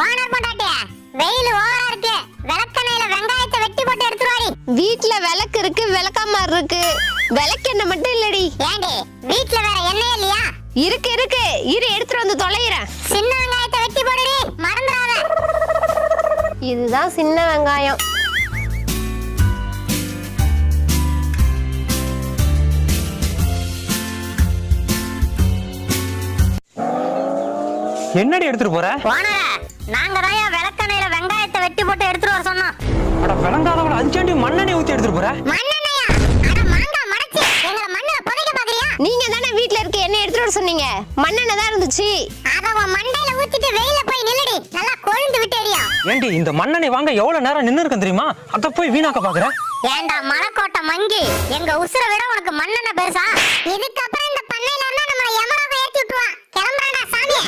Owner பொண்டாட்டி, வெயில் ஓவரா இருக்கு. விளக்கெண்ணெயில வெங்காயத்தை வெட்டி போட்டு எடுத்துட்டு வாடி. வீட்ல விளக்கு இருக்கு, விளக்கமாறு இருக்கு. விளக்கெண்ணெய் மட்டும் இல்லடி. ஏண்டி வீட்ல வேற எண்ணெய் இல்லையா? இருக்கு இருக்கு, இரு எடுத்துட்டு வந்து தொலைகிறேன். சின்ன வெங்காயத்தை வெட்டி போடுடி, மறந்துடாத. இதுதான் சின்ன வெங்காயம். என்னடி எடுத்துட்டு போற? ஓனரே, நாங்க தான் விளக்கெண்ணெயில வெங்காயத்தை வெட்டி போட்டு எடுத்துட்டு வர சொன்னோம். அட விளங்காதவள அஞ்சாண்டி மண்ணெண்ணெய் ஊத்தி எடுத்துட்டு போற? மண்ணெண்ணெயா? அட மாங்கா மடச்சி எங்களை மண்ணுல புதைக்க பாக்குறியா? நீங்க தானே வீட்ல இருக்க எண்ணெய் எடுத்துட்டு வர சொன்னீங்க. மண்ணெண்ணெய் தான் இருந்துச்சு. அத உன் மண்டையில ஊத்திட்டு வெயில போய் நில்லுடி, நல்லா கொழுந்து விட்டு எரியா. ஏண்டி இந்த மண்ணெண்ணெய் வாங்க எவ்வளவு நேரம் நின்னு இருக்கேன் தெரியுமா? அத போய் வீணாக்க பாக்குற? ஏண்டா மலைக்கோட்டை மங்கி, எங்க உசுரை விட உனக்கு மண்ணெண்ணெய் பெருசா? இதுக்கப்புறம் இந்த பண்ணையில இருந்தா நம்ம யமராக ஏத்தி விட்டுருவான். கிளம்புறாடா சாமி.